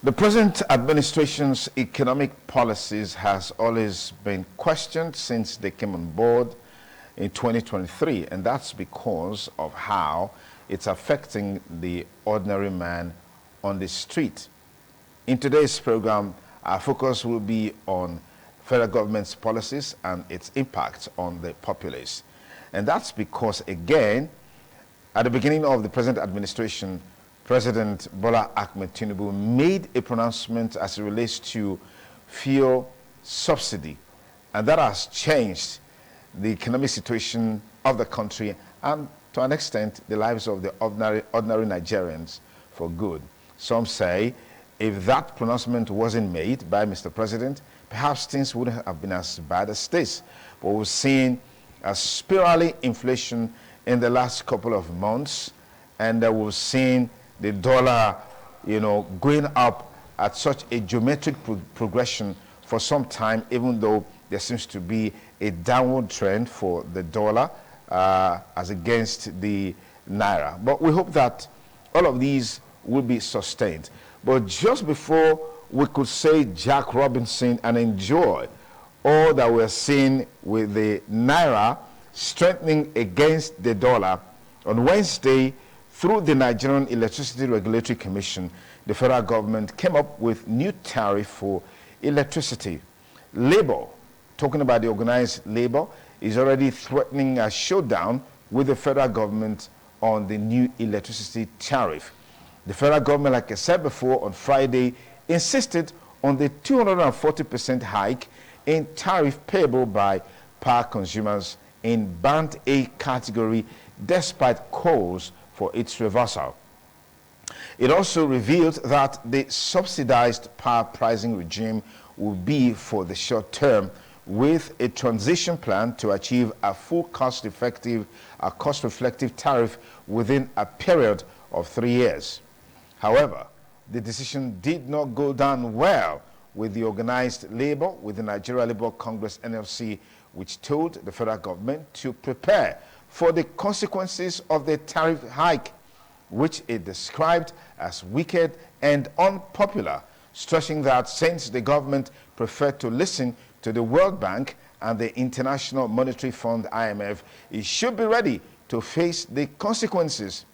The present administration's economic policies has always been questioned since they came on board in 2023, and that's because of how it's affecting the ordinary man on the street. In today's program, our focus will be on federal government's policies and its impact on the populace. And that's because, again, at the beginning of the present administration, President Bola Ahmed Tinubu made a pronouncement as it relates to fuel subsidy, and that has changed the economic situation of the country and, to an extent, the lives of the ordinary Nigerians for good. Some say if that pronouncement wasn't made by Mr. President, perhaps things wouldn't have been as bad as this. But we've seen a spiraling inflation in the last couple of months, and we've seen the dollar, going up at such a geometric progression for some time, even though there seems to be a downward trend for the dollar as against the naira. But we hope that all of these will be sustained. But just before we could say Jack Robinson and enjoy all that we're seeing with the naira strengthening against the dollar, on Wednesday, through the Nigerian Electricity Regulatory Commission, the federal government came up with new tariff for electricity. Labor, talking about the organized labor, is already threatening a showdown with the federal government on the new electricity tariff. The federal government, like I said before, on Friday, insisted on the 240% hike in tariff payable by power consumers in Band A category, despite calls for its reversal. It also revealed that the subsidized power pricing regime will be for the short term, with a transition plan to achieve a full cost-reflective tariff within a period of 3 years. However, the decision did not go down well with the organized labor, with the Nigeria Labour Congress (NLC), which told the federal government to prepare for the consequences of the tariff hike, which it described as wicked and unpopular, stressing that since the government preferred to listen to the World Bank and the International Monetary Fund (IMF), it should be ready to face the consequences.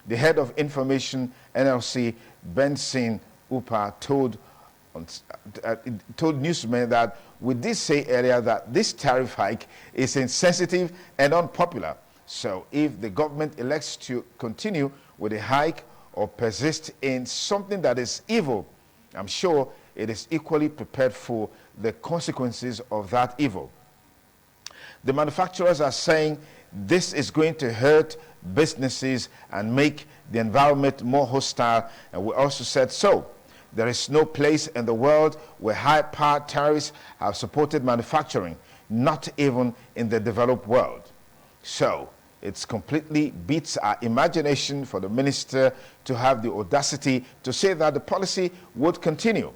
The head of information NLC, Benson Upa, told newsmen that we did say earlier that this tariff hike is insensitive and unpopular. So if the government elects to continue with a hike or persist in something that is evil, I'm sure it is equally prepared for the consequences of that evil. The manufacturers are saying this is going to hurt businesses and make the environment more hostile, and we also said so. There is no place in the world where high power tariffs have supported manufacturing, not even in the developed world. So it completely beats our imagination for the minister to have the audacity to say that the policy would continue.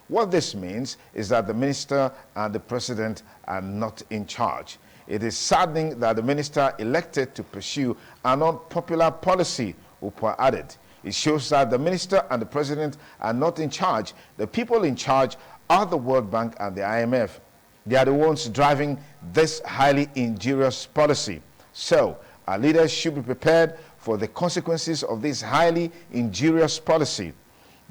What this means is that the minister and the president are not in charge. It is saddening that the minister elected to pursue an unpopular policy, Upa added. It shows that the minister and the president are not in charge. The people in charge are the World Bank and the IMF. They are the ones driving this highly injurious policy. So our leaders should be prepared for the consequences of this highly injurious policy.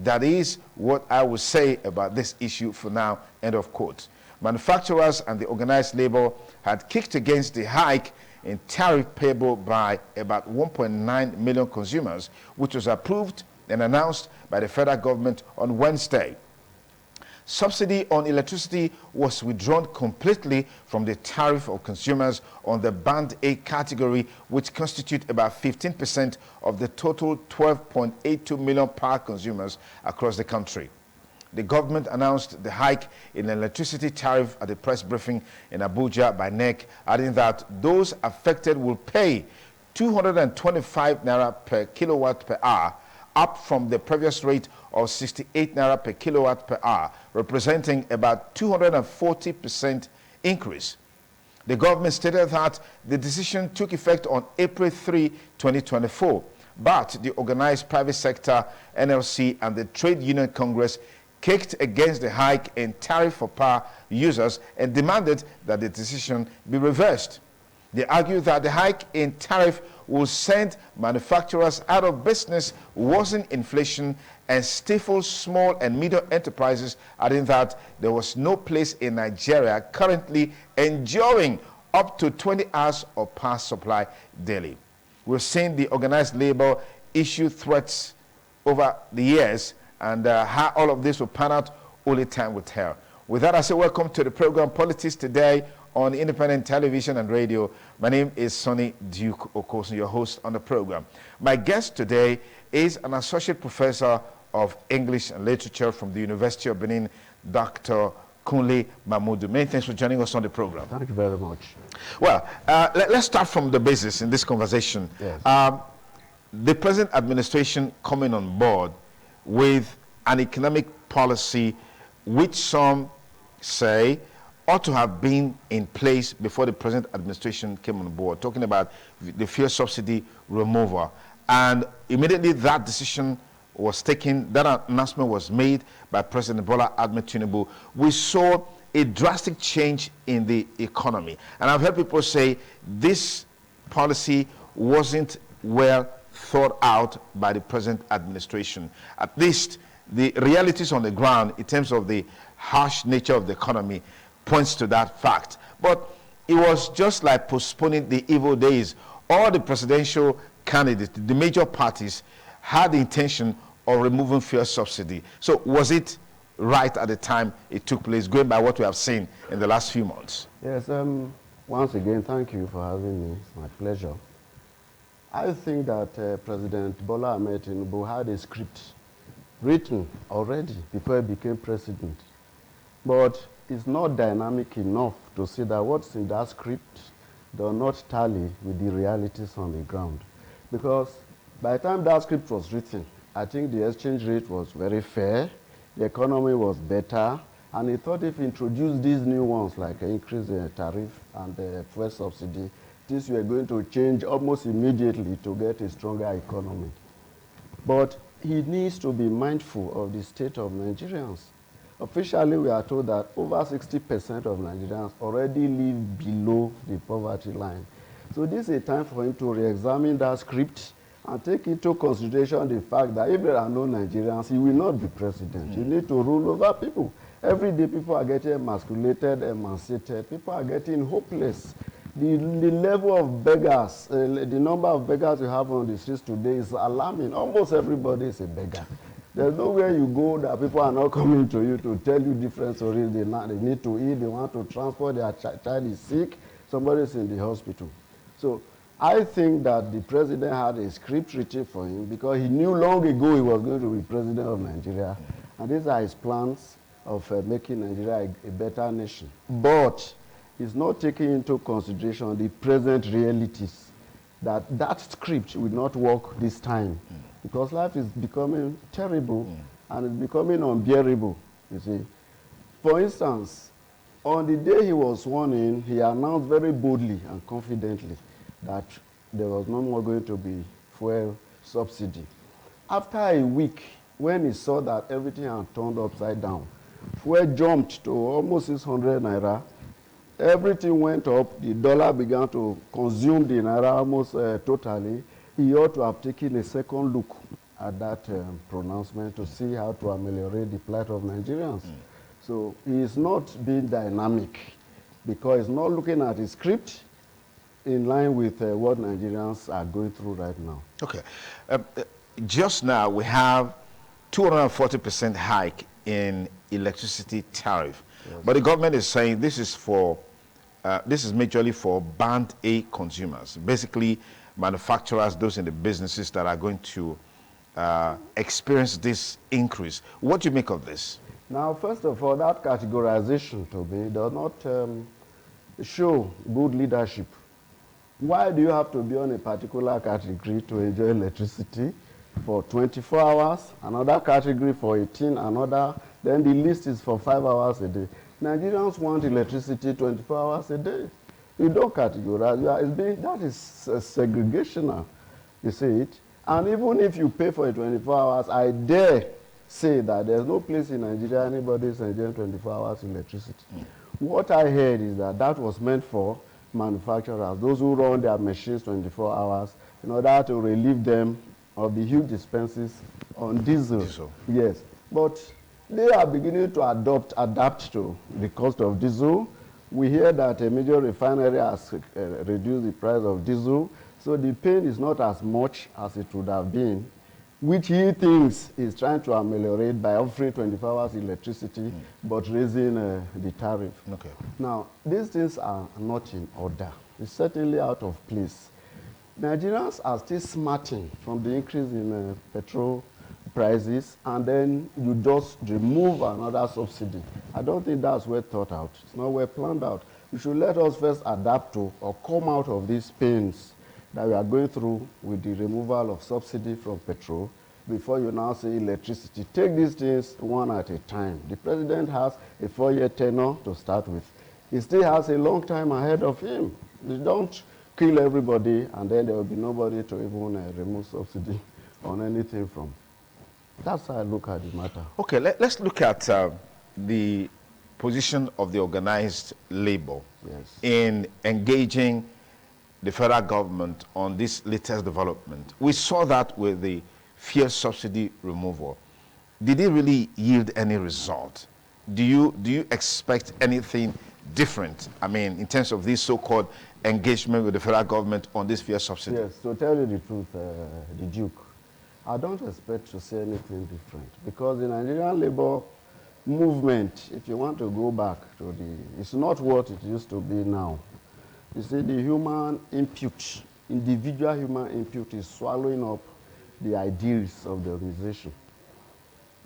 That is what I will say about this issue for now, end of quote. Manufacturers and the organized labor had kicked against the hike in tariff payable by about 1.9 million consumers, which was approved and announced by the federal government on Wednesday. Subsidy on electricity was withdrawn completely from the tariff of consumers on the Band A category, which constitute about 15% of the total 12.82 million power consumers across the country. The government announced the hike in electricity tariff at a press briefing in Abuja by NEC, adding that those affected will pay 225 naira per kilowatt per hour, up from the previous rate of 68 naira per kilowatt per hour, representing about 240% increase. The government stated that the decision took effect on April 3, 2024, But the organized private sector, NLC, and the Trade Union Congress kicked against the hike in tariff for power users and demanded that the decision be reversed. They argued that the hike in tariff will send manufacturers out of business, worsen inflation, and stifle small and medium enterprises, adding that there was no place in Nigeria currently enjoying up to 20 hours of power supply daily. We've seen the organized labor issue threats over the years, and how all of this will pan out, only time will tell. With that, I say welcome to the program Politics Today on Independent Television and Radio. My name is Sonny Duke Okosun, your host on the program. My guest today is an associate professor of English and Literature from the University of Benin, Dr. Kunle Mahmood. Many thanks for joining us on the program. Thank you very much. Well, let's start from the basis in this conversation. Yes. The present administration coming on board with an economic policy which some say ought to have been in place before the present administration came on board, talking about the fuel subsidy removal. And immediately that decision was taken, that announcement was made by President Bola Ahmed Tinubu, we saw a drastic change in the economy. And I've heard people say this policy wasn't well thought out by the present administration. At least the realities on the ground in terms of the harsh nature of the economy points to that fact. But it was just like postponing the evil days. All the presidential candidates, the major parties, had the intention of removing fuel subsidy. So was it right at the time it took place, going by what we have seen in the last few months? Yes, once again, thank you for having me. It's my pleasure. I think that President Bola Ahmed Tinubu had a script written already before he became president. But it's not dynamic enough to see that what's in that script does not tally with the realities on the ground. Because by the time that script was written, I think the exchange rate was very fair, the economy was better, and he thought if he introduced these new ones, like increase the tariff and the fuel subsidy, these were going to change almost immediately to get a stronger economy. But he needs to be mindful of the state of Nigerians. Officially, we are told that over 60% of Nigerians already live below the poverty line. So this is a time for him to re-examine that script and take into consideration the fact that if there are no Nigerians, he will not be president. You need to rule over people. Every day people are getting emasculated, emancipated. People are getting hopeless. The level of beggars, the number of beggars you have on the streets today is alarming. Almost everybody is a beggar. There's nowhere you go that people are not coming to you to tell you different stories. They need to eat, they want to transport, their child is sick, somebody is in the hospital. So I think that the president had a script written for him because he knew long ago he was going to be president of Nigeria. And these are his plans of making Nigeria a better nation. But he's not taking into consideration the present realities, that script will not work this time. Because life is becoming terrible and it's becoming unbearable, you see. For instance, on the day he was sworn in, he announced very boldly and confidently that there was no more going to be fuel subsidy. After a week, when he saw that everything had turned upside down, fuel jumped to almost 600 naira, everything went up, the dollar began to consume the naira almost totally. He ought to have taken a second look at that pronouncement to see how to ameliorate the plight of Nigerians. So he is not being dynamic because he's not looking at his script in line with what Nigerians are going through right now. Okay. Just now we have 240% hike in electricity tariff. Yes. But the government is saying this is for, this is majorly for band A consumers. Basically, manufacturers, those in the businesses that are going to experience this increase. What do you make of this? Now, first of all, that categorization to me does not show good leadership. Why do you have to be on a particular category to enjoy electricity for 24 hours, another category for 18, another, then the list is for 5 hours a day. Nigerians want electricity 24 hours a day. You don't categorize. That is segregational. You see it. And even if you pay for it 24 hours, I dare say that there's no place in Nigeria anybody is enjoying 24 hours electricity. What I heard is that that was meant for manufacturers, those who run their machines 24 hours, in order to relieve them of the huge expenses on diesel. Yes, but they are beginning to adapt to the cost of diesel. We hear that a major refinery has reduced the price of diesel, so the pain is not as much as it would have been, which he thinks is trying to ameliorate by offering 24 hours electricity, but raising the tariff. Okay. Now, these things are not in order. It's certainly out of place. Nigerians are still smarting from the increase in petrol prices, and then you just remove another subsidy. I don't think that's well thought out. It's not well planned out. You should let us first adapt to or come out of these pains that we are going through with the removal of subsidy from petrol before you now say electricity. Take these things one at a time. The president has a 4-year tenure to start with. He still has a long time ahead of him. You don't kill everybody and then there will be nobody to even remove subsidy on anything from. That's how I look at the matter. Okay, let's look at the position of the organized labor in engaging the federal government on this latest development. We saw that with the fuel subsidy removal. Did it really yield any result? Do you expect anything different, I mean, in terms of this so-called engagement with the federal government on this fuel subsidy? Yes, to tell you the truth, the Duke, I don't expect to see anything different, because the Nigerian labor movement, if you want to go back to it's not what it used to be now. You see, the human input, individual human input is swallowing up the ideals of the organization.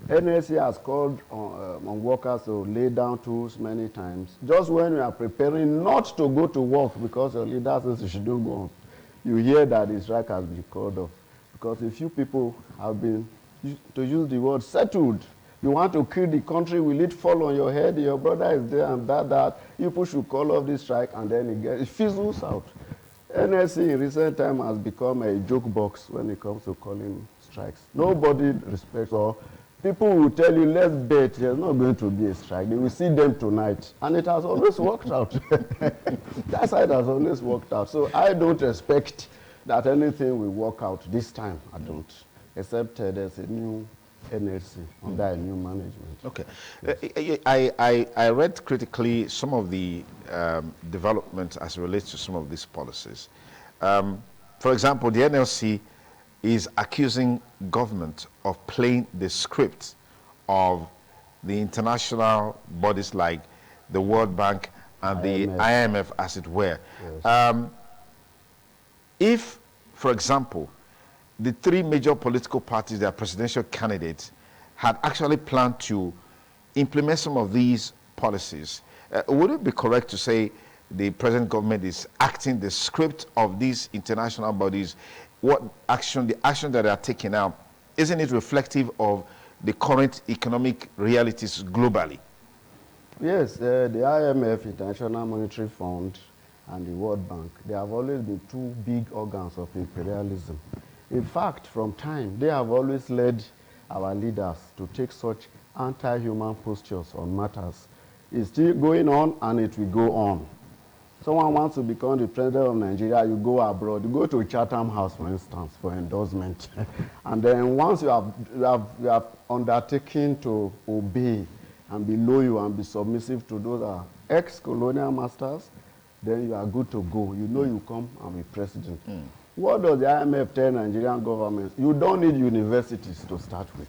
NSC has called on workers to lay down tools many times. Just when we are preparing not to go to work because your leader says you shouldn't go on, you hear that the strike has been called off. Because a few people have been, to use the word, settled. You want to kill the country, will it fall on your head? Your brother is there and that. You people should call off this strike, and then it fizzles out. NSC in recent time has become a joke box when it comes to calling strikes. Nobody respects, or people will tell you, let's bet there's not going to be a strike. They will see them tonight. And it has always worked out. That side has always worked out. So I don't expect that anything will work out this time. I don't. Except there's a new NLC under a new management. Okay. Yes. I read critically some of the developments as it relates to some of these policies. For example, the NLC is accusing government of playing the script of the international bodies like the World Bank and the IMF, as it were. Yes. If, for example, the three major political parties, their presidential candidates, had actually planned to implement some of these policies, would it be correct to say the present government is acting the script of these international bodies? The action that they are taking now, isn't it reflective of the current economic realities globally? Yes, the IMF, International Monetary Fund, and the World Bank, they have always been two big organs of imperialism. In fact, from time, they have always led our leaders to take such anti-human postures on matters. It's still going on, and it will go on. Someone wants to become the president of Nigeria, you go abroad. You go to Chatham House, for instance, for endorsement. And then once you have undertaken to obey and be loyal and be submissive to those ex-colonial masters, then you are good to go. You know you come and be president. What does the IMF tell Nigerian governments? You don't need universities to start with.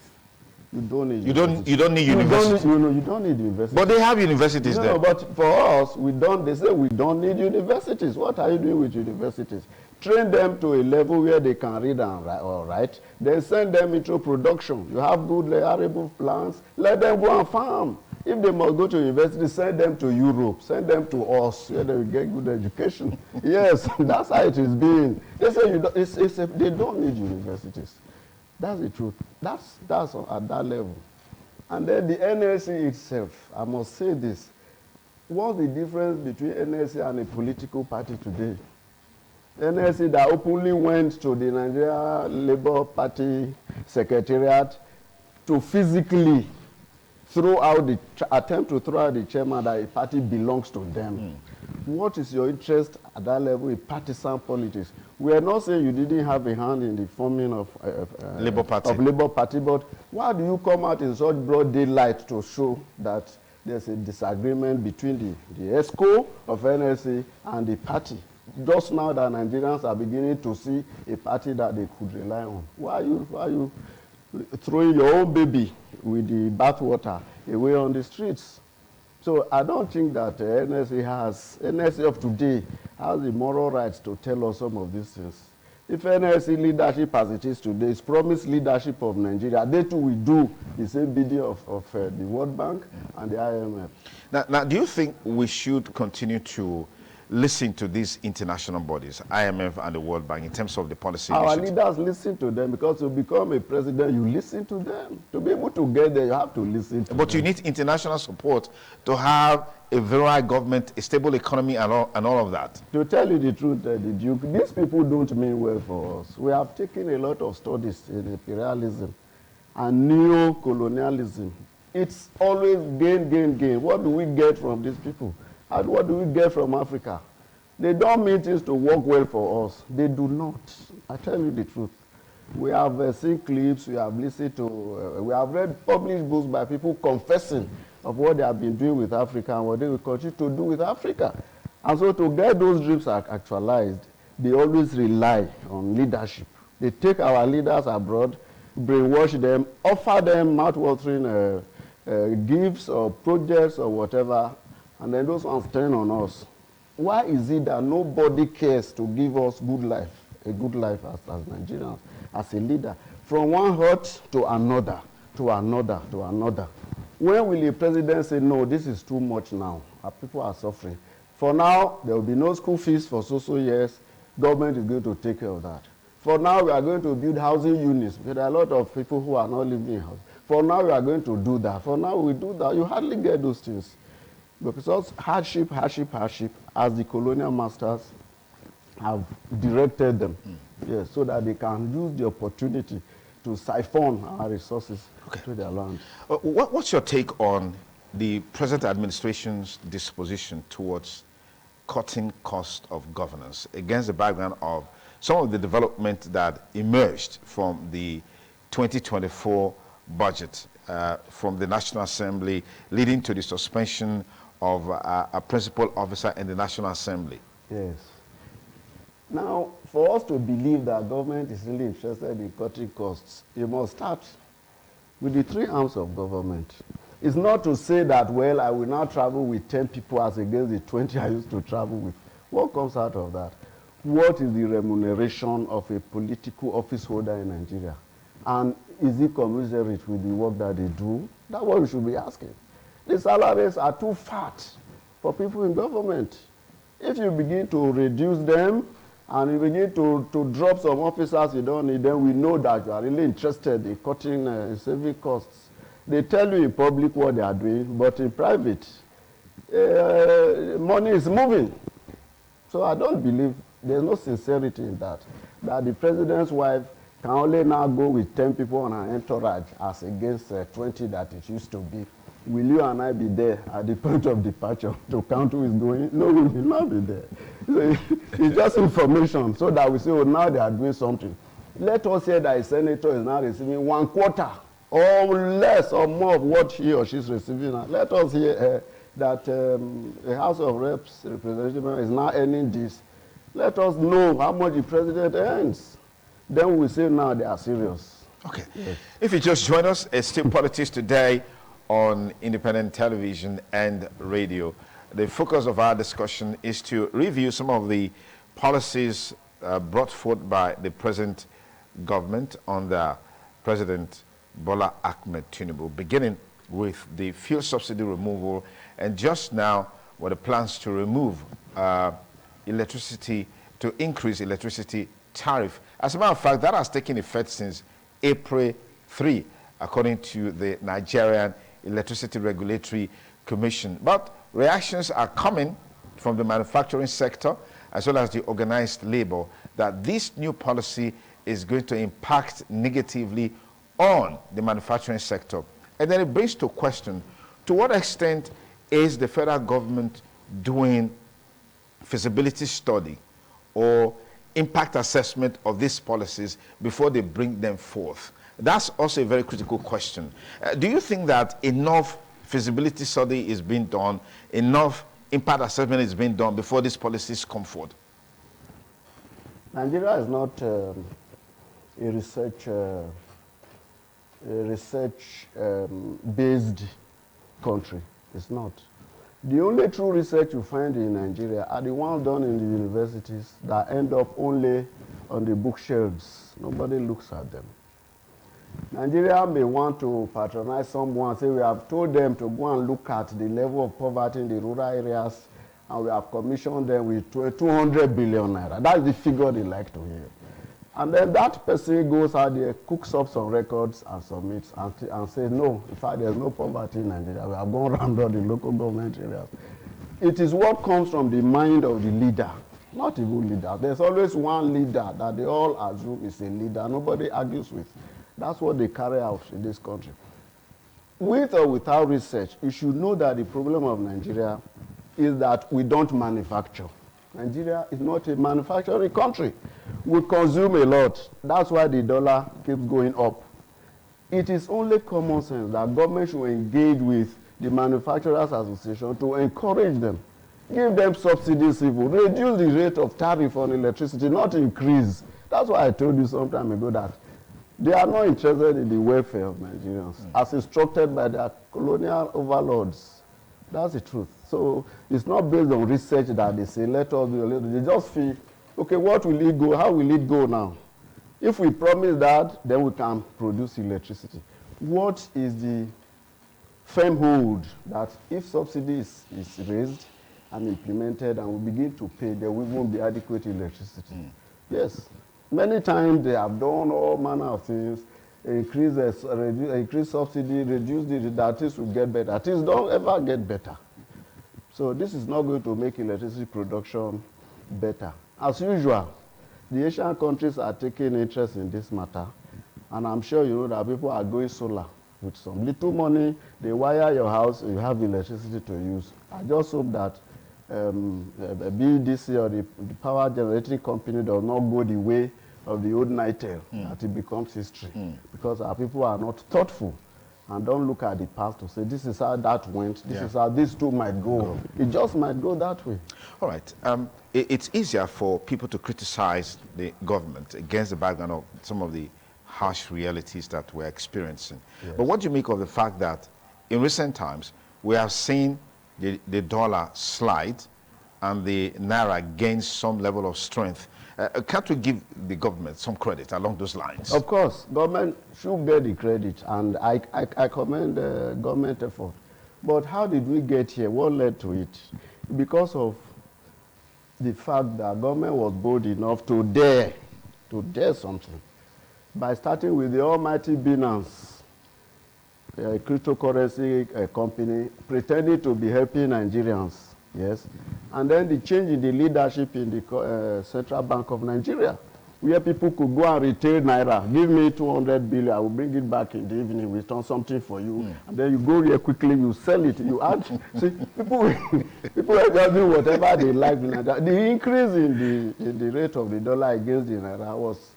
You don't need universities. You don't need universities. You don't need universities. But they have universities there. No, but for us, they say we don't need universities. What are you doing with universities? Train them to a level where they can read and write. Then send them into production. You have good arable plants. Let them go and farm. If they must go to university, send them to Europe. Send them to us where they will get good education. Yes, that's how it is being. They say they don't need universities. That's the truth. That's at that level. And then the NLC itself, I must say this. What's the difference between NLC and a political party today? NSC that openly went to the Nigeria Labour Party Secretariat to physically attempt to throw out the chairman that a party belongs to them. What is your interest at that level in partisan politics? We are not saying you didn't have a hand in the forming of Labour Party, but why do you come out in such broad daylight to show that there's a disagreement between the ESCO of NSC and the party? Just now that Nigerians are beginning to see a party that they could rely on. Why are you throwing your own baby with the bathwater away on the streets? So I don't think that NSC of today has the moral rights to tell us some of these things. If NSC leadership as it is today is promised leadership of Nigeria, they too will do the same bidding of the World Bank and the IMF. Now, do you think we should continue to listen to these international bodies, IMF and the World Bank, in terms of the policy Our initiative? leaders listen to them, because to become a president, you listen to them. To be able to get there, you have to listen to them. But you need international support to have a virile government, a stable economy, and all of that. To tell you the truth, the Duke, these people don't mean well for us. We have taken a lot of studies in imperialism and neo-colonialism. It's always gain, gain, gain. What do we get from these people? And what do we get from Africa? They don't mean things to work well for us. They do not. I tell you the truth. We have seen clips, we have listened to, we have read published books by people confessing of what they have been doing with Africa and what they will continue to do with Africa. And so to get those dreams actualized, they always rely on leadership. They take our leaders abroad, brainwash them, offer them mouth-watering gifts or projects or whatever, and then those ones turn on us. Why is it that nobody cares to give us good life, a good life as Nigerians, as a leader, from one hurt to another, to another, to another? When will the president say, no, this is too much now, our people are suffering? For now, there will be no school fees for so years. Government is going to take care of that. For now, we are going to build housing units. There are a lot of people who are not living in houses. For now, we are going to do that. For now, we do that. You hardly get those things. Because hardship, as the colonial masters have directed them, yes, so that they can use the opportunity to siphon our resources to their land. What's your take on the present administration's disposition towards cutting cost of governance against the background of some of the development that emerged from the 2024 budget from the National Assembly, leading to the suspension of a principal officer in the National Assembly? Yes. Now, for us to believe that government is really interested in cutting costs, you must start with the three arms of government. It's not to say that, well, I will now travel with 10 people as against the 20 I used to travel with. What comes out of that? What is the remuneration of a political office holder in Nigeria? And is it commensurate with the work that they do? That's what we should be asking. The salaries are too fat for people in government. If you begin to reduce them and you begin to drop some officers you don't need, then we know that you are really interested in cutting saving costs. They tell you in public what they are doing, but in private, money is moving. So I don't believe, there's no sincerity in that the president's wife can only now go with 10 people on her entourage as against 20 that it used to be. Will you and I be there at the point of departure to count who is going? No, we will not be there. So it's just information so that we say, oh, now they are doing something. Let us hear that a senator is now receiving 1/4 or less or more of what he or she is receiving now. Let us hear that a House of Reps representative is now earning this. Let us know how much the president earns. Then we say now they are serious. Okay. Yes. If you just join us, it's still Politics Today on independent television and radio. The focus of our discussion is to review some of the policies brought forth by the present government under President Bola Ahmed Tinubu, beginning with the fuel subsidy removal, and just now with the plans to remove to increase electricity tariff. As a matter of fact, that has taken effect since April 3, according to the Nigerian Electricity Regulatory Commission. But reactions are coming from the manufacturing sector as well as the organized labor, that this new policy is going to impact negatively on the manufacturing sector. And then it brings to question, to what extent is the federal government doing feasibility study or impact assessment of these policies before they bring them forth? That's also a very critical question. Do you think that enough feasibility study is being done, enough impact assessment is being done before these policies come forward? Nigeria is not a research-based country. It's not. The only true research you find in Nigeria are the ones done in the universities that end up only on the bookshelves. Nobody looks at them. Nigeria may want to patronize someone, say we have told them to go and look at the level of poverty in the rural areas, and we have commissioned them with 200 billion naira. That's the figure they like to hear. And then that person goes out there, cooks up some records and submits and says, no, in fact, there's no poverty in Nigeria. We have gone around all the local government areas. It is what comes from the mind of the leader, not even leader. There's always one leader that they all assume is a leader. Nobody argues with. That's what they carry out in this country. With or without research, you should know that the problem of Nigeria is that we don't manufacture. Nigeria is not a manufacturing country. We consume a lot. That's why the dollar keeps going up. It is only common sense that government should engage with the Manufacturers Association to encourage them. Give them subsidies, reduce the rate of tariff on electricity, not increase. That's why I told you some time ago that they are not interested in the welfare of Nigerians, as instructed by their colonial overlords. That's the truth. So it's not based on research that they say, let us do a little. They just feel, okay, what will it go? How will it go now? If we promise that, then we can produce electricity. What is the firm hold that if subsidy is raised and implemented and we begin to pay, there won't be adequate electricity? Yes. Many times they have done all manner of things, increase subsidy, reduce that things will get better. Things don't ever get better. So this is not going to make electricity production better. As usual, the Asian countries are taking interest in this matter, and I'm sure you know that people are going solar with some little money. They wire your house, you have electricity to use. I just hope that BDC or the power generating company does not go the way of the old Nitel, that it becomes history. Because our people are not thoughtful and don't look at the past to say, this is how that went, this is how this too might go. It just might go that way. All right. It's easier for people to criticize the government against the background of some of the harsh realities that we're experiencing. Yes. But what do you make of the fact that in recent times, we have seen the dollar slide and the naira gain some level of strength? Can't we give the government some credit along those lines? Of course, government should get the credit, and I commend the government effort. But how did we get here? What led to it? Because of the fact that government was bold enough to dare something by starting with the almighty Binance, a cryptocurrency company, pretending to be helping Nigerians. Yes, and then the change in the leadership in the Central Bank of Nigeria, where people could go and retain naira. Give me 200 billion, I will bring it back in the evening, we turn something for you. And then you go here quickly, you sell it, you add. See, people are just doing whatever they like. The increase in the rate of the dollar against the naira was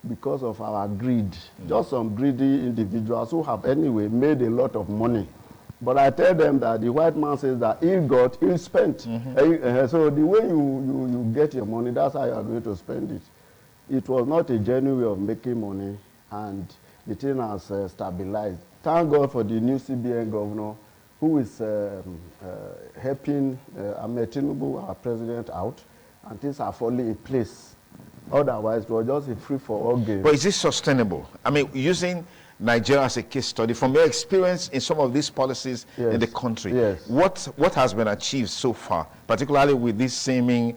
because of our greed. Just some greedy individuals who have anyway made a lot of money. But I tell them that the white man says that he got, he spent. So the way you get your money, that's how you are going to spend it. It was not a genuine way of making money, and the thing has stabilized. Thank God for the new CBN governor, who is helping Ahmed Tinubu, our president, out, and things are falling in place. Otherwise, it was just a free-for-all game. But is this sustainable? I mean, using Nigeria as a case study, from your experience in some of these policies in the country, what has been achieved so far, particularly with this seeming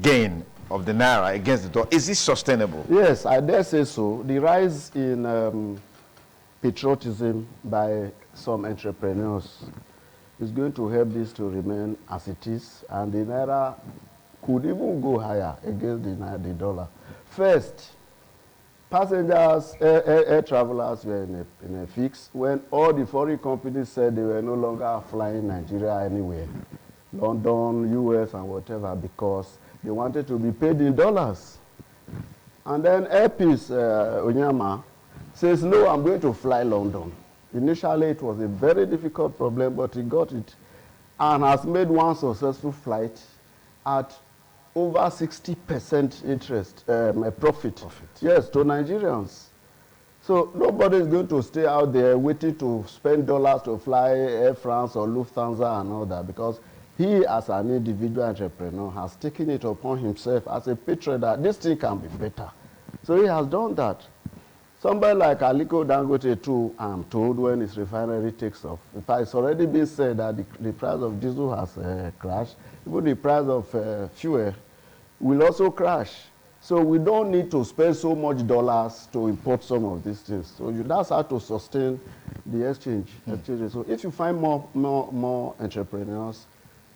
gain of the naira against the dollar? Is this sustainable? Yes, I dare say so. The rise in patriotism by some entrepreneurs is going to help this to remain as it is, and the naira could even go higher against the dollar. First, passengers, air travelers were in a fix when all the foreign companies said they were no longer flying Nigeria anywhere, London, US, and whatever, because they wanted to be paid in dollars. And then Airpeace Onyama says, no, I'm going to fly London. Initially, it was a very difficult problem, but he got it and has made one successful flight at over 60% interest, profit. Yes, to Nigerians. So nobody is going to stay out there waiting to spend dollars to fly Air France or Lufthansa and all that, because he, as an individual entrepreneur, has taken it upon himself as a patron that this thing can be better. So he has done that. Somebody like Aliko Dangote too, I'm told, when his refinery takes off. In fact, it's already been said that the price of diesel has crashed. Even the price of fuel will also crash. So we don't need to spend so much dollars to import some of these things. So that's how to sustain the exchange. So if you find more entrepreneurs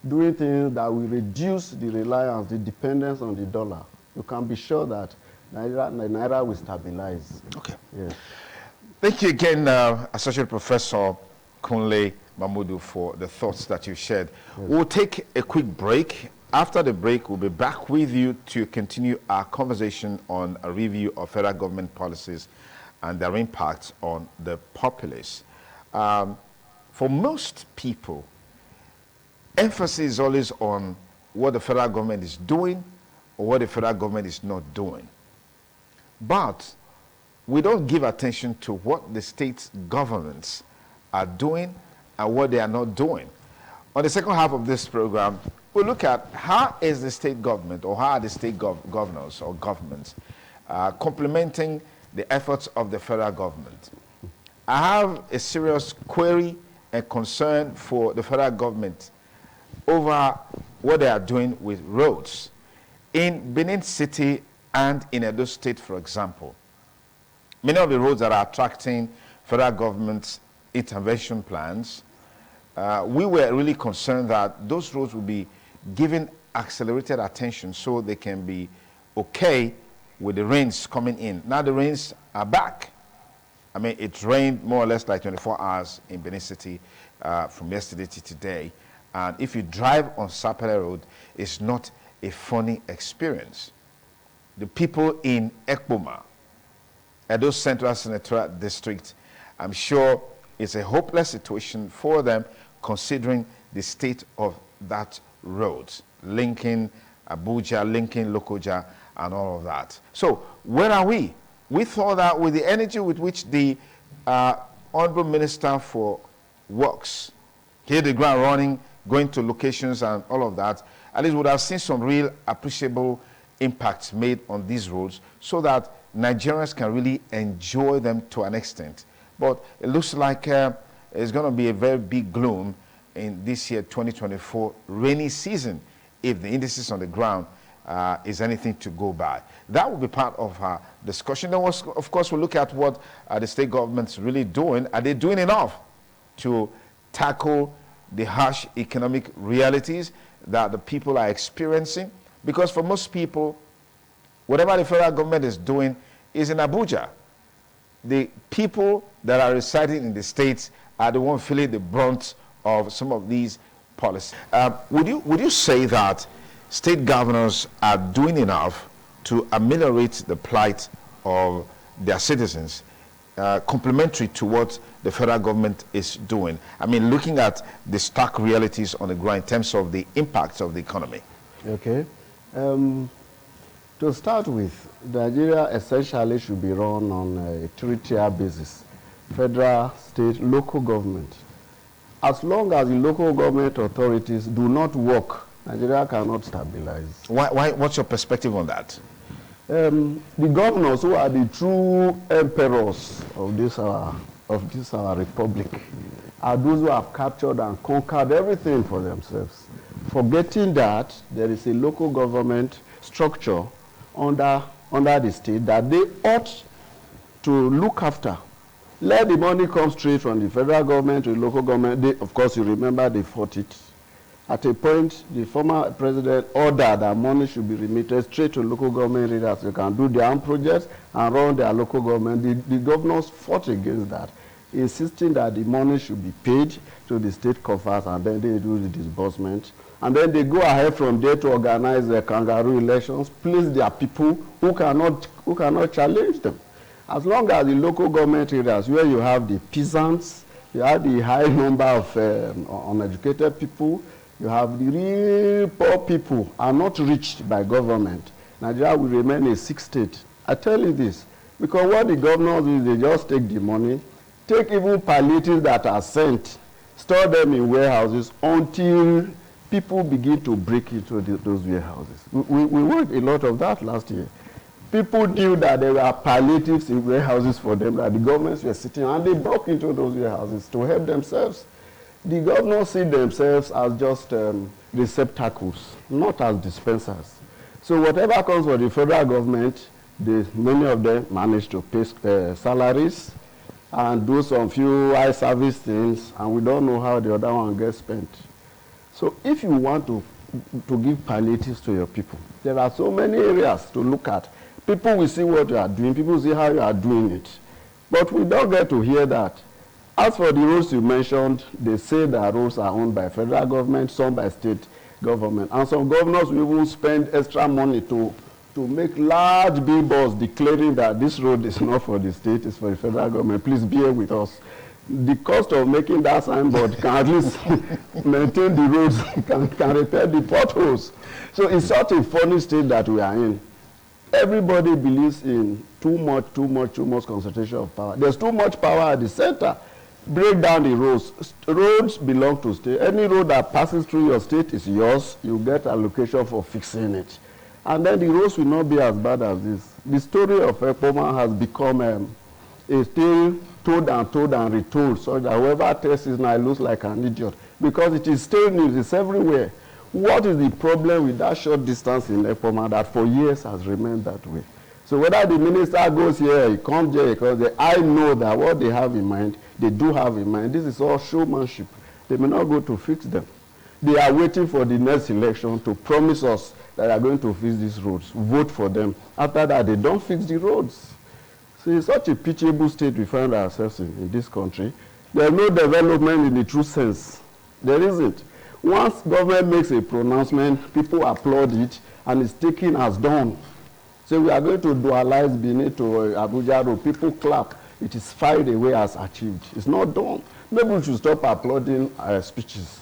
doing things that will reduce the reliance, the dependence on the dollar, you can be sure that Naira will stabilize. Okay. Yes. Thank you again, Associate Professor Kunle Mahmudu, for the thoughts that you shared. Yes. We'll take a quick break. After the break, we'll be back with you to continue our conversation on a review of federal government policies and their impact on the populace. For most people, emphasis is always on what the federal government is doing or what the federal government is not doing. But we don't give attention to what the state governments are doing and what they are not doing. On the second half of this program, we'll look at how is the state government, or how are the state governors or governments complementing the efforts of the federal government. I have a serious query and concern for the federal government over what they are doing with roads. In Benin City and in Edo State, for example, many of the roads that are attracting federal government's intervention plans, we were really concerned that those roads will be given accelerated attention so they can be okay with the rains coming in. Now the rains are back. I mean, it rained more or less like 24 hours in Benin City from yesterday to today. And if you drive on Sapele Road, it's not a funny experience. The people in Ekpoma, Edo Central Senatorial District, I'm sure it's a hopeless situation for them considering the state of that road, linking Abuja, linking Lokoja, and all of that. So where are we? We thought that with the energy with which the Honorable Minister for Works hit the ground running, going to locations and all of that, at least would have seen some real appreciable impacts made on these roads so that Nigerians can really enjoy them to an extent. But it looks like it's going to be a very big gloom in this year, 2024 rainy season, if the indices on the ground is anything to go by. That will be part of our discussion. Then, of course, we'll look at what the state government's really doing. Are they doing enough to tackle the harsh economic realities that the people are experiencing? Because for most people, whatever the federal government is doing is in Abuja. The people that are residing in the states are the ones feeling the brunt of some of these policies. Would you say that state governors are doing enough to ameliorate the plight of their citizens, complementary to what the federal government is doing? I mean, looking at the stark realities on the ground in terms of the impacts of the economy. Okay. To start with, Nigeria essentially should be run on a three-tier basis: federal, state, local government. As long as the local government authorities do not work, Nigeria cannot stabilize. Why? What's your perspective on that? The governors, who are the true emperors of this our republic, are those who have captured and conquered everything for themselves, forgetting that there is a local government structure under the state that they ought to look after. Let the money come straight from the federal government to the local government. Of course, you remember they fought it. At a point, the former president ordered that money should be remitted straight to local government leaders so they can do their own projects and run their local government. The governors fought against that, insisting that the money should be paid to the state coffers and then they do the disbursement. And then they go ahead from there to organize the kangaroo elections, place their people who cannot challenge them. As long as the local government areas where you have the peasants, you have the high number of uneducated people, you have the real poor people are not reached by government, Nigeria will remain a sick state. I tell you this, because what the governors do is they just take the money, take even palliatives that are sent, store them in warehouses until people begin to break into those warehouses. We worked a lot of that last year. People knew that there were palliatives in warehouses for them, that the governments were sitting, and they broke into those warehouses to help themselves. The governors see themselves as just receptacles, not as dispensers. So whatever comes for the federal government, many of them manage to pay salaries and do some few high service things, and we don't know how the other one gets spent. So if you want to give palliatives to your people, there are so many areas to look at. People will see what you are doing, people will see how you are doing it. But we don't get to hear that. As for the roads you mentioned, they say that roads are owned by federal government, some by state government. And some governors will even spend extra money to make large billboards declaring that this road is not for the state, it's for the federal government. Please bear with us. The cost of making that signboard can at least maintain the roads, can repair the potholes. So it's such a funny state that we are in. Everybody believes in too much concentration of power. There's too much power at the center. Break down the roads. Roads belong to state. Any road that passes through your state is yours. You get allocation for fixing it. And then the roads will not be as bad as this. The story of Ekpoma has become a tale told and retold, so that whoever tests it now looks like an idiot. Because it is still news, it's everywhere. What is the problem with that short distance in Ekpoma that for years has remained that way? So whether the minister goes here, he comes here, because I know that what they have in mind, they do have in mind. This is all showmanship. They may not go to fix them. They are waiting for the next election to promise us that they are going to fix these roads. Vote for them. After that, they don't fix the roads. So it's such a pitiable state we find ourselves in this country. There's no development in the true sense. There isn't. Once government makes a pronouncement, people applaud it, and it's taken as done. So we are going to dualize Benin to Abuja Road. People clap. It is filed away as achieved. It's not done. Maybe we should stop applauding speeches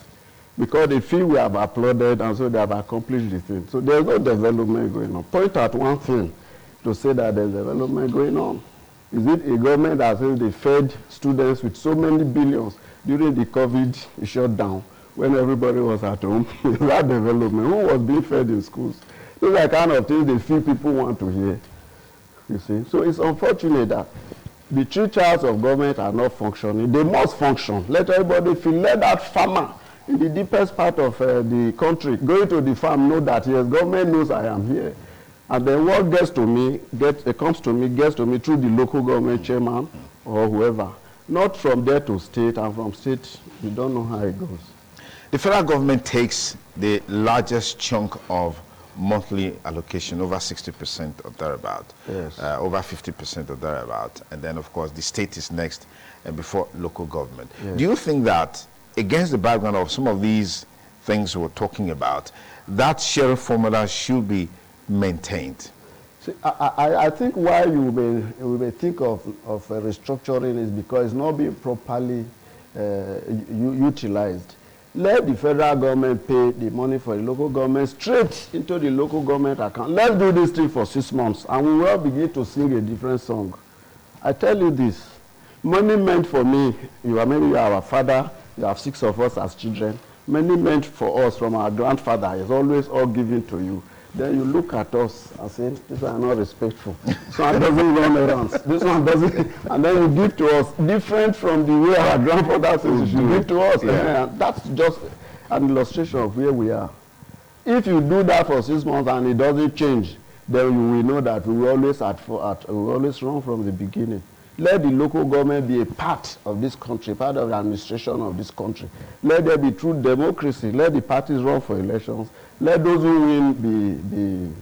because they feel we have applauded and so they have accomplished the thing. So there's no development going on. Point out one thing to say that there's development going on. Is it a government that says they fed students with so many billions during the COVID shutdown when everybody was at home? Is that development? Who was being fed in schools? Those are the kind of things they feel people want to hear. You see? So it's unfortunate that the three channels of government are not functioning. They must function. Let everybody feel. Let that farmer in the deepest part of the country going to the farm know that, yes, government knows I am here. And then what gets to me gets to me through the local government chairman or whoever. Not from there to state, and from state, you don't know how it goes. The federal government takes the largest chunk of monthly allocation, over 60% or thereabout, yes. Over 50% or thereabout, and then of course the state is next and before local government. Yes. Do you think that against the background of some of these things we're talking about, that sharing formula should be maintained? See, I think why you may think of restructuring is because it's not being properly utilized. Let the federal government pay the money for the local government straight into the local government account. Let's do this thing for 6 months, and we will begin to sing a different song. I tell you this, money meant for me, maybe you are our father, you have 6 of us as children, money meant for us from our grandfather is always all given to you. Then you look at us and say, these are not respectful. This one doesn't run errands. This one doesn't. And then you give to us different from the way our grandfather says you should give to us. Yeah. And that's just an illustration of where we are. If you do that for 6 months and it doesn't change, then you will know that we will always run from the beginning. Let the local government be a part of this country, part of the administration of this country. Let there be true democracy. Let the parties run for elections. Let those who win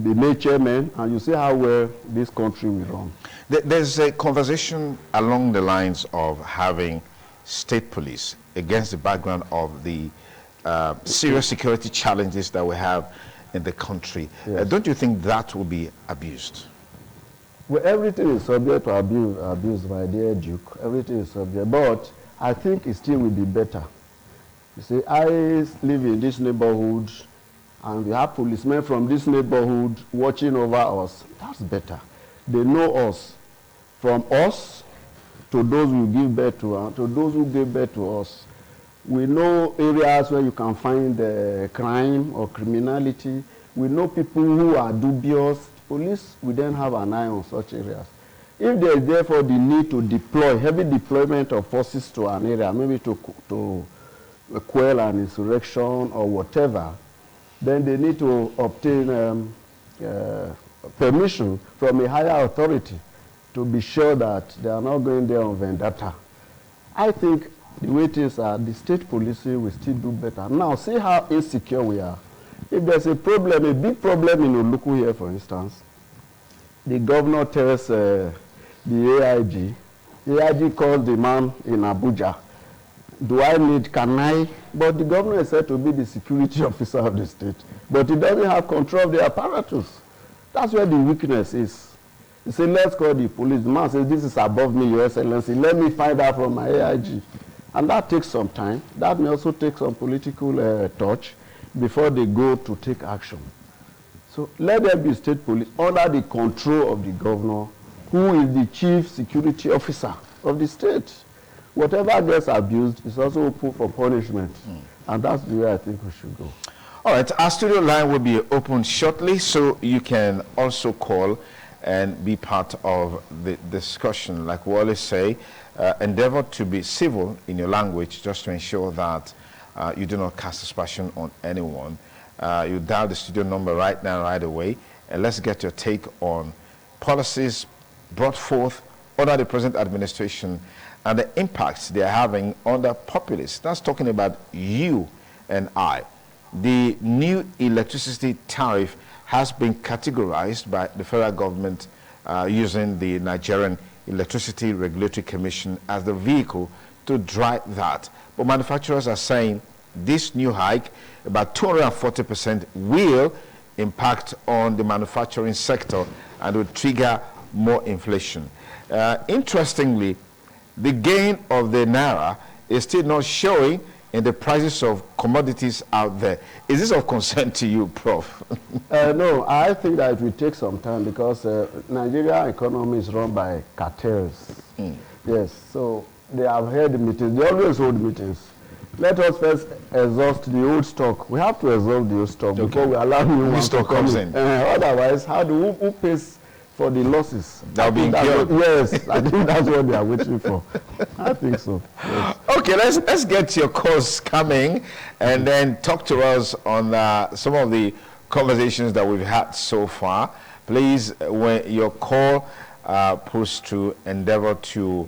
be made chairman, and you see how well this country will run. There's a conversation along the lines of having state police against the background of the serious security challenges that we have in the country. Yes. Don't you think that will be abused? Well, everything is subject to abuse, my dear Duke. Everything is subject. But I think it still will be better. You see, I live in this neighborhood, and we have policemen from this neighborhood watching over us. That's better. They know us. From us to those who give birth to us, to those who give birth to us. We know areas where you can find crime or criminality. We know people who are dubious. Police will then have an eye on such areas. If there is therefore the need to deploy, heavy deployment of forces to an area, maybe to quell an insurrection or whatever, then they need to obtain permission from a higher authority to be sure that they are not going there on vendetta. I think the way things are, the state policing will still do better. Now, see how insecure we are. If there's a problem, a big problem in Oluku here, for instance, the governor tells the AIG, the AIG calls the man in Abuja, can I? But the governor is said to be the security officer of the state, but he doesn't have control of the apparatus. That's where the weakness is. He said, let's call the police. The man says, this is above me, Your Excellency. Let me find out from my AIG. And that takes some time. That may also take some political touch before they go to take action. So let there be state police under the control of the governor, who is the chief security officer of the state. Whatever gets abused is also open for punishment. And that's the way I think we should go. All right, our studio line will be open shortly, so you can also call and be part of the discussion. Like we always say, endeavor to be civil in your language, just to ensure that you do not cast aspersion on anyone. You dial the studio number right now, right away, and let's get your take on policies brought forth under the present administration and the impacts they are having on the populace. That's talking about you and I. The new electricity tariff has been categorized by the federal government using the Nigerian Electricity Regulatory Commission as the vehicle to drive that. But manufacturers are saying this new hike, about 240%, will impact on the manufacturing sector and will trigger more inflation. Interestingly, the gain of the Naira is still not showing in the prices of commodities out there. Is this of concern to you, Prof? No, I think that it will take some time because Nigeria economy is run by cartels. Yes, so they have held meetings. They always hold meetings. Let us first exhaust the old stock. We have to exhaust the old stock before we allow new ones to come in. Otherwise, who pays for the losses? That'll be incurred. Yes, I think that's what they are waiting for. I think so. Yes. Okay, let's get your calls coming and then talk to us on some of the conversations that we've had so far. Please, when your call push to endeavor to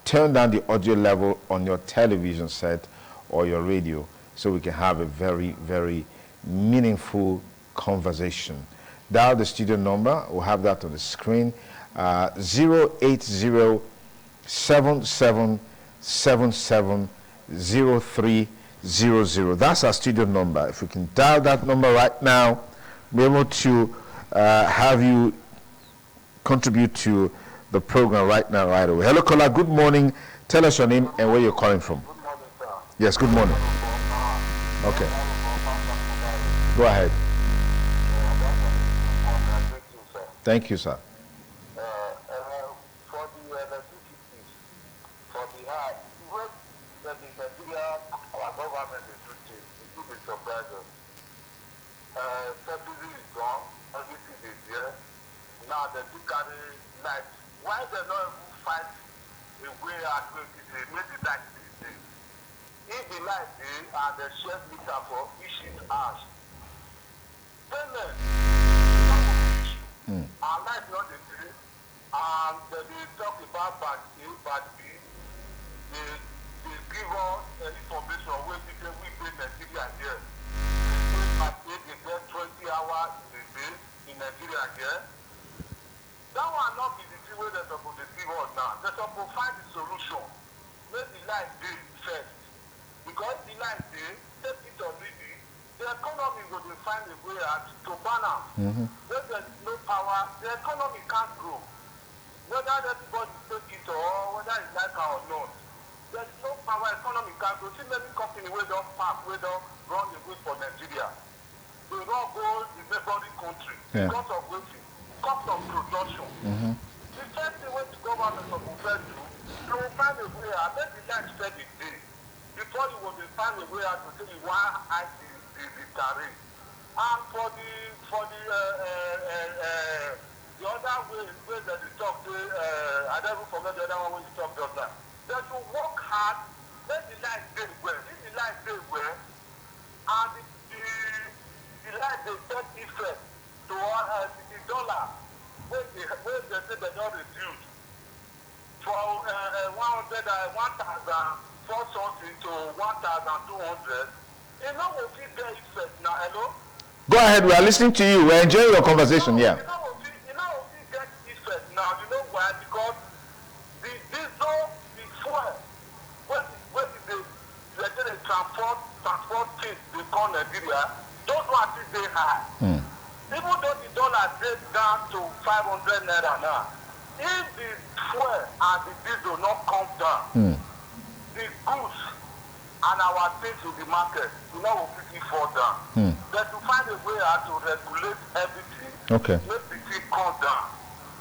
turn down the audio level on your television set or your radio so we can have a very, very meaningful conversation. Dial the studio number. We'll have that on the screen. 08077770300. That's our studio number. If we can dial that number right now, be able to have you contribute to the program right now, right away. Hello, caller. Good morning. Tell us your name and where you're calling from. Good morning, sir. Yes, good morning. Okay. Go ahead. Thank you, sir. For the electricity, for the high, when the Nigeria, our government is doing, it will be surprising. Subsidy is gone, everything is there. Now they do carry light. Why they not even find a way at 23, maybe like this day? If the light is and the share meter for issues ash, payment. Our life not the same. And they talk about bad A, bad B. They give us information where we pay Nigeria here. Bad A, they get 20 hours in a day in Nigeria here. That will not be the thing where they're supposed to give us now. They're supposed to find the solution. Make the life day first. Because the life day, take it or leave it, the economy will find a way out to balance. When there is no power, the economy can't grow. Whether everybody take it or whether it's like it or not, there is no power, economy can't grow. See many companies where don't park, where don't run away for Nigeria. They don't go in neighboring country because of waiting, cost of production. The first thing when the government of Populace do, they will find a way out. Let the life steady day. Before you will find a way out to say you want to hide the tariff. And for the other way that you talk to, I don't forget the other one when you talk just now. That you work hard, let the life day well. If the life day well, and the life they take effect to the dollar, where they say they don't reduce from 1,000 to 1,200. You know what we get effect now, hello? Go ahead, we are listening to you. We're enjoying your conversation, yeah. You know what we get effect now, you know why? Because the diesel, the fuel, what is the transport things they call Nigeria, those ones is they high. Even though the dollar goes down to 500 naira now, if the fuel and the diesel not come down, the goods and our things in the market, you know, will quickly fall down. But to find a way how to regulate everything, make the thing come down.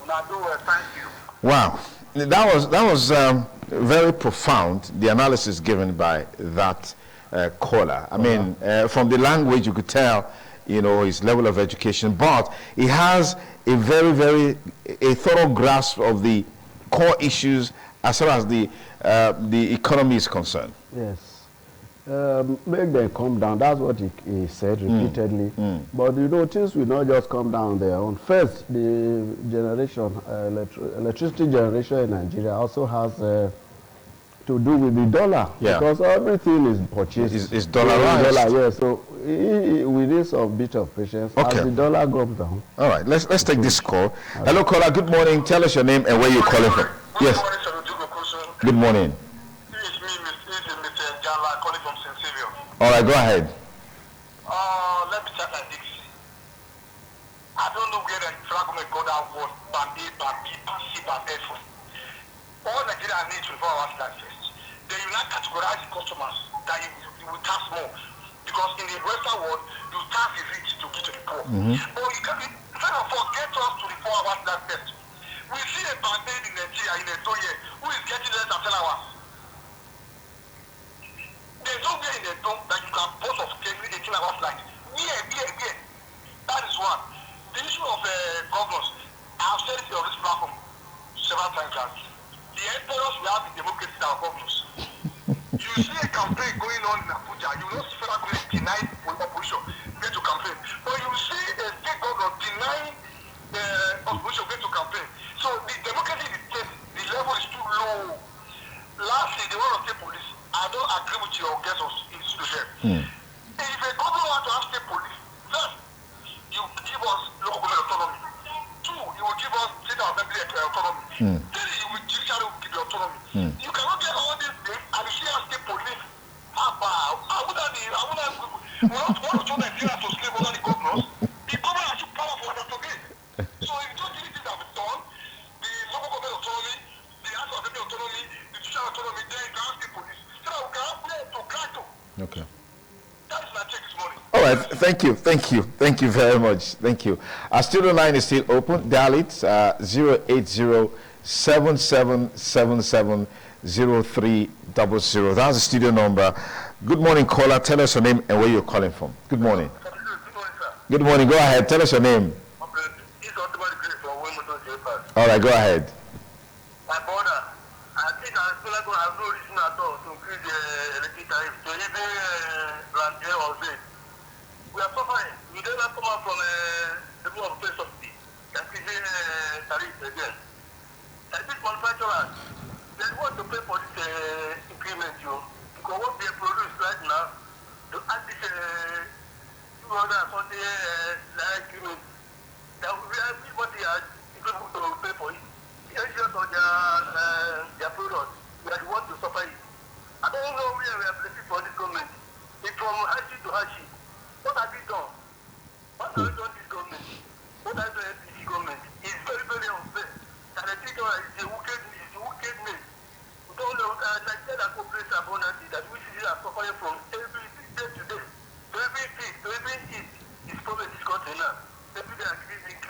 Una do well, thank you. Wow, that was very profound, the analysis given by that caller. I mean, from the language you could tell, you know, his level of education, but he has a very thorough grasp of the core issues as far as the economy is concerned. Yes. Make them come down. That's what he said repeatedly. But you know, things will not just come down on their own. First, the generation, electricity generation in Nigeria also has to do with the dollar, because everything is purchased. It's dollarized. So we need some bit of patience as the dollar goes down. All right, let's take this call. Hello, caller. Good morning. Tell us your name and where you're calling from. Yes. Good morning. All right, go ahead. Let me start like this. I don't know where the fragment got that word, band A, band B, band C, band F. All Nigeria needs 24 hours like first. Then you not categorize the customers that you will tax more. Because in the Western world, you tax the rich to give to the poor. But you can't, instead of forget us to the 4 hours like first. We see a band A in Nigeria in a 2 year who is getting less than 10 hours. There's no way in the dome that you can post of 18 hours like where. That is one. The issue of governors, I have said it on this platform several times that the emperors we have in democracy are governors. You see a campaign going on in Abuja, you will not see federal government denying opposition going to campaign. But you will see a state governor denying opposition going to campaign. So the democracy in the state, the level is too low. Lastly, the one of state police, I don't agree with your guess of institution. If a government wants to have state police, first, you give us local government autonomy. Two, you will give us state assembly autonomy. Three, you will judiciary will give you autonomy. You cannot get all these things and you still have state police. I wouldn't want to turn Nigeria to slave over the governors. The government has too powerful to get. So if those things have been done, the local government autonomy, the national assembly autonomy, the judicial autonomy, then you can have state police. So that we can have play to crack to. Okay. That is my take this morning. All right, thank you very much. Thank you. Our studio line is still open. Dial it 080-7777-0300. That's the studio number. Good morning, caller. Tell us your name and where you're calling from. Good morning. Good morning, sir. Good morning. Go ahead. Tell us your name. All right, go ahead. My brother, I think I feel like I have no reason at all to increase the electric tariff to even land air or bed. We are suffering. We don't have come out from the level of pay subsidy. That is tariff again. these manufacturers, they want to pay for this increment, because what they produce right now, to add this 240 increment, that will be everybody are able to pay for it. The agents of their products, we are the ones to suffer it. I don't know where we are placing for this government. It's from Hashi to Hashi. What have we done? What have we done this government? What has the FPC government? It's very, very unfair. And I think it's a wickedness. We don't know, like that, that Populace abundantly, that we see are suffering from every day to day. To every hit is problem in this country now. Every day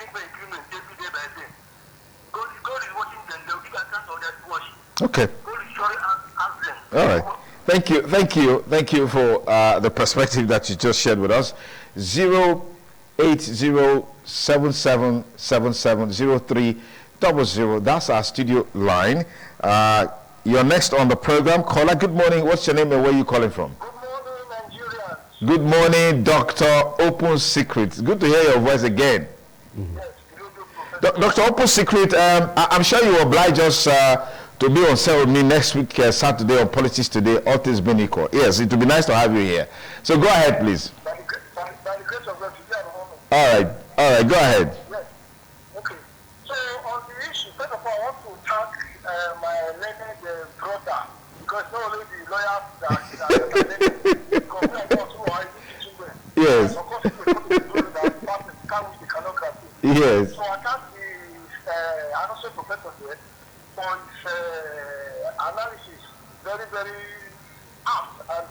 increment, every day by day. God is watching them, they'll give account of their washing. Okay. God is showing us them. All right. Thank you for the perspective that you just shared with us. 08077770300. That's our studio line. You're next on the program. Caller, good morning. What's your name and where are you calling from? Good morning, Nigerians. Good morning, Dr. Open Secret. Good to hear your voice again. Yes, good, Dr. Open Secret, I'm sure you will oblige us to be on set with me next week, Saturday, on Politics Today, all things being equal. Yes, it would be nice to have you here. So go ahead, please. By the grace of God, today at the moment. All right, go ahead. Yes. Okay. So on the issue, first of all, I want to thank my learned brother, because not only the lawyers that because I know who are teaching them. Yes. Of course, it's a good that parties can't which they cannot grasp it. Yes. So I thank the Anoso professor here for his analysis, very, very apt and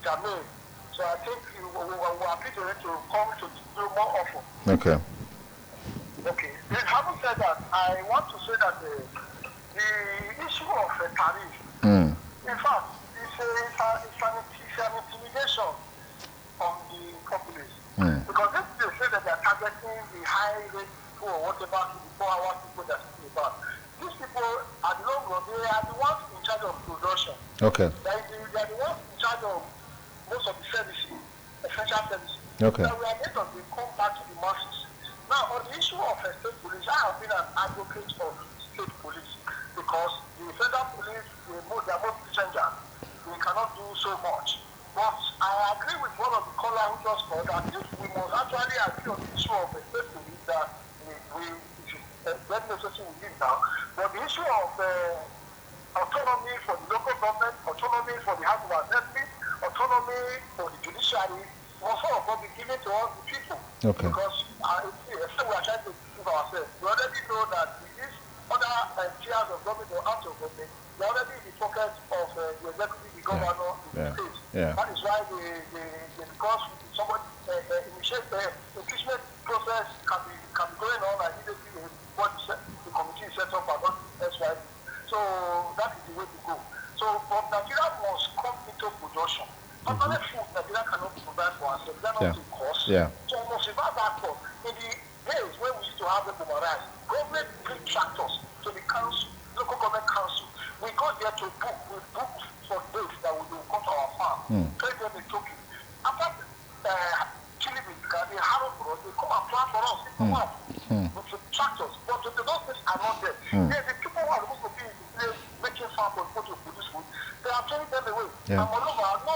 germane. So I think we are happy to come to do more often. Okay. Okay. Then having said that, I want to say that the issue of tariff, in fact, it's an intimidation on the populace. Because if they say that they are targeting the high rate people or whatever, the 4-hour people that speak about, these people at the long run, they are the ones in charge of production. Okay. They are the ones in charge of most of the services, essential services. Okay. Now we are going to come back to the masses. Now, on the issue of state police, I have been an advocate of state police because the federal police, they are more stringent. We cannot do so much. But I agree with one of the callers who just called that if we must actually agree on the issue of the state police that it is very necessary we need now. But the issue of autonomy for the local government, autonomy for the House of Assembly, autonomy for the judiciary, must all be given to all the people. Okay. Because we are trying to prove ourselves. We already know that these other tiers of government or out of government, they are already in the pocket of the executive, the governor, the state. Yeah. That is why because somebody initiate the impeachment process can be going on and immediately the committee is set up and not SY. So that is the way to go. So but Nigeria must come into production. Other food Nigeria cannot provide for ourselves. They are not in cost. Yeah. So we must reverse that cost. In the days when we used to have the boomerang, government bring tractors to the council, local government council. We go there to book. We book for days that we will come to our farm. Pay them a token. After killing the harrow for us, they come and plant for us. They come out with the tractors. But those things are not there. The people who are supposed to be in the place making farm for people to produce food, they are turning them away. Yeah. And moreover, no,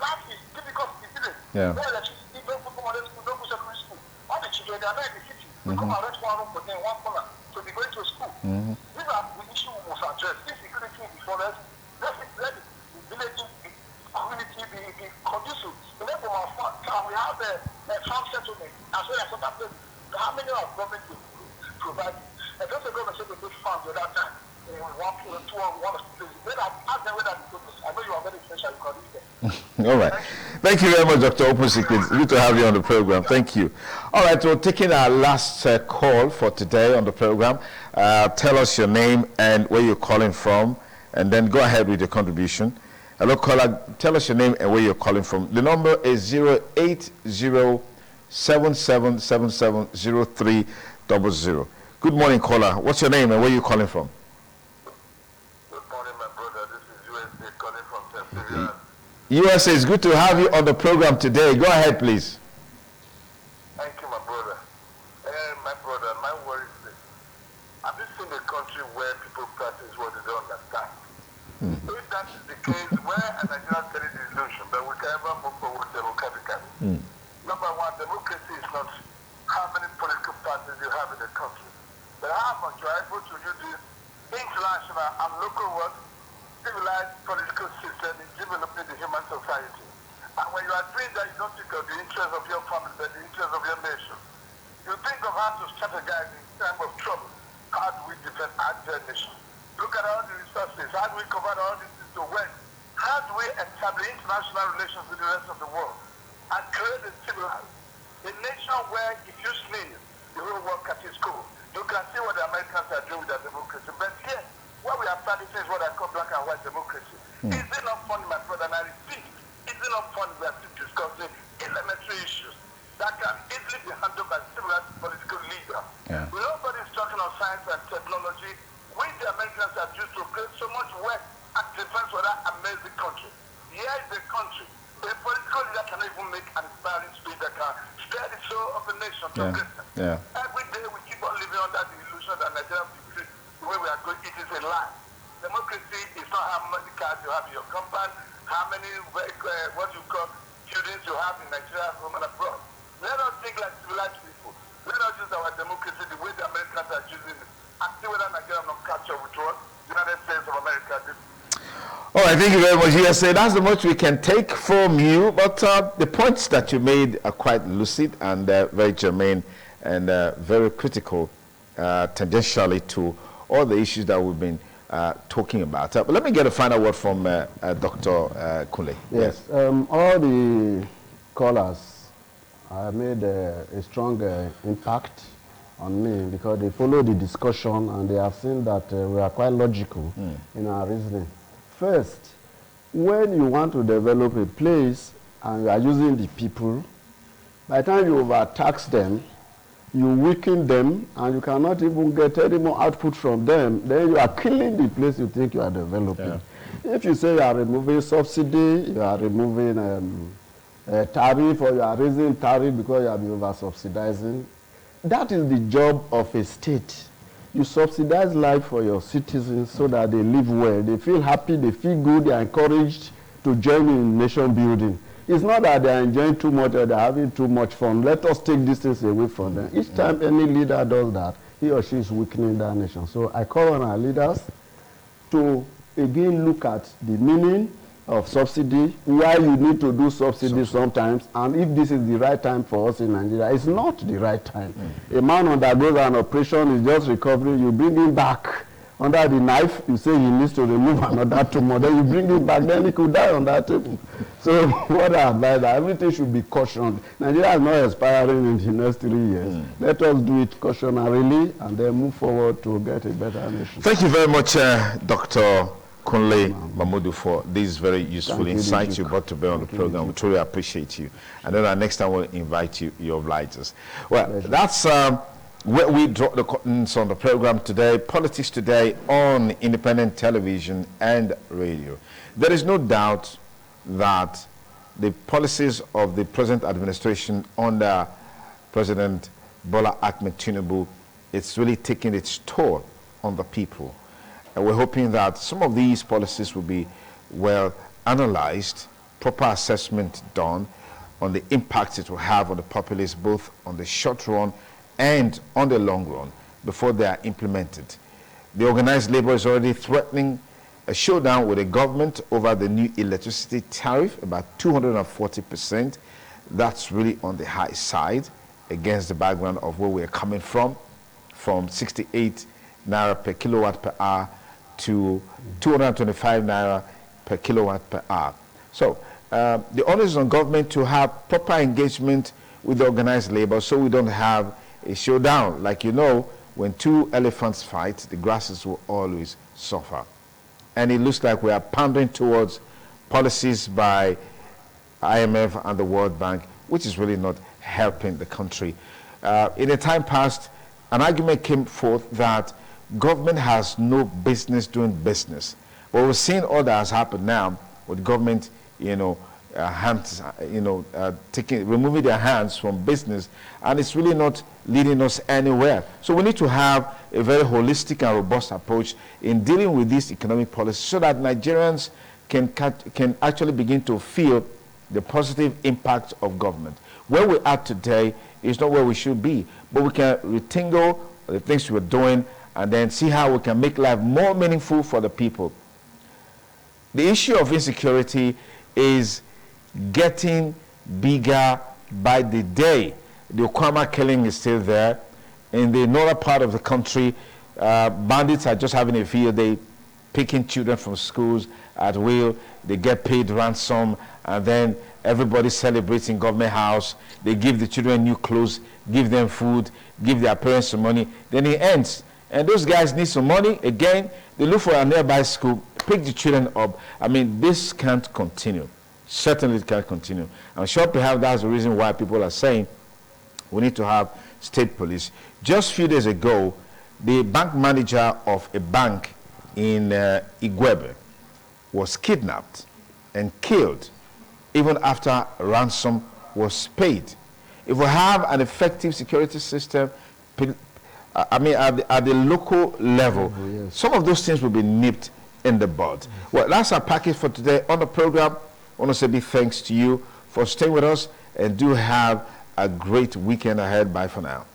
life is difficult in the village. Yeah. No electricity, no food, no school, no secondary school. All the children, they are not in the city. They come and rent one room for them, one corner, to be going to school. These are the issues we must address. Insecurity in the forest, let the village community be conducive. Then from our farm, we have a farm settlement as well as other places. How many of government will provide? And just the government said they make farms at that time. One or two places. Then I ask them whether they do this. I know you are very special. You can read them. All right. Thank you very much, Dr. Open Secret. Good to have you on the program. Thank you. All right, we're taking our last call for today on the program. Tell us your name and where you're calling from, and then go ahead with your contribution. Hello, caller. Tell us your name and where you're calling from. The number is 08077770300. Good morning, caller. What's your name and where are you calling from? Good morning, my brother. This is USA calling from Pennsylvania. USA, it's good to have you on the program today. Go ahead, please. Thank you, my brother. My brother, my worry is this. Have you seen a country where international and local work, civilized political system in developing the human society. And when you are doing that, you don't think of the interest of your family, but the interest of your nation. You think of how to strategize in time of trouble. How do we defend our nation? Look at all the resources. How do we cover all this into wealth? How do we establish international relations with the rest of the world and create a civilized, a nation where if you sneeze, the whole world catches cold. You can see what the Americans are doing with their democracy. But here, what we are practicing is what I call black and white democracy. Is it not funny, my brother? And I repeat, is it not funny we are still discussing elementary issues that can easily be handled by civilized political leaders? Yeah. Nobody is talking on science and technology. We, the Americans, are used to create so much wealth and defense for that amazing country. Here is the country. A political leader cannot even make an inspiring speech that can steer the soul of the nation to greatness. Yeah. Every day we keep on living under the illusion that Nigeria will be free. The way we are going, it is a lie. Democracy is not how many cars you have in your compound, how many what you call buildings you have in Nigeria, home and abroad. Let us think like civilized people. Let us use our democracy the way the Americans are using it. And see whether Nigeria will not catch up with what the United States of America did. All right, thank you very much. Yes, that's the much we can take from you, but the points that you made are quite lucid and very germane and very critical, tangentially to all the issues that we've been talking about. But let me get a final word from Dr. Kunle. Yes, all the callers made a strong impact on me because they followed the discussion and they have seen that we are quite logical in our reasoning. First, when you want to develop a place and you are using the people, by the time you overtax them, you weaken them, and you cannot even get any more output from them, then you are killing the place you think you are developing. Yeah. If you say you are removing subsidy, you are removing tariff, or you are raising tariff because you have been over-subsidizing, that is the job of a state. You subsidize life for your citizens so that they live well. They feel happy, they feel good, they are encouraged to join in nation building. It's not that they are enjoying too much or they are having too much fun. Let us take these things away from them. Each time any leader does that, he or she is weakening that nation. So I call on our leaders to again look at the meaning of subsidy, why you need to do subsidy sometimes, and if this is the right time for us in Nigeria. It's not the right time. A man undergoes an operation, is just recovering, you bring him back under the knife, you say he needs to remove another tumor, then you bring him back, then he could die on that table. So what I advise that everything should be cautioned. Nigeria is not expiring in the next 3 years. Let us do it cautionarily and then move forward to get a better nation. Thank you very much, Dr. Kunle Mahmood, for these very useful insights you brought to bear on the program. We truly appreciate you. And then our next time we'll invite you, you oblige us. Well, that's where we drop the curtains on the program today, Politics Today on independent television and radio. There is no doubt that the policies of the present administration under President Bola Ahmed Tinubu, it's really taking its toll on the people. And we're hoping that some of these policies will be well analyzed, proper assessment done on the impact it will have on the populace, both on the short run and on the long run, before they are implemented. The organized labor is already threatening a showdown with the government over the new electricity tariff, about 240%. That's really on the high side against the background of where we're coming from 68 naira per kilowatt per hour to 225 naira per kilowatt per hour. So the onus is on government to have proper engagement with the organized labor so we don't have a showdown. Like you know, when two elephants fight, the grasses will always suffer. And it looks like we are pandering towards policies by IMF and the World Bank, which is really not helping the country. In a time past, an argument came forth that government has no business doing business. But we're seeing all that has happened now with government, hands, removing their hands from business, and it's really not leading us anywhere. So we need to have a very holistic and robust approach in dealing with these economic policies so that Nigerians can actually begin to feel the positive impact of government. Where we are today is not where we should be, but we can retingle the things we're doing and then see how we can make life more meaningful for the people. The issue of insecurity is getting bigger by the day. The Okwama killing is still there. In the northern part of the country, bandits are just having a field day, picking children from schools at will. They get paid ransom, and then everybody celebrates in government house. They give the children new clothes, give them food, give their parents some money. Then it ends. And those guys need some money. Again, they look for a nearby school, pick the children up. I mean, this can't continue. Certainly it can't continue. I'm sure perhaps that's the reason why people are saying we need to have state police. Just a few days ago, the bank manager of a bank in Igwebe was kidnapped and killed even after ransom was paid. If we have an effective security system, I mean, at the local level, yes, some of those things will be nipped in the bud. Well, that's our package for today on the program. I want to say big thanks to you for staying with us, and do have a great weekend ahead. Bye for now.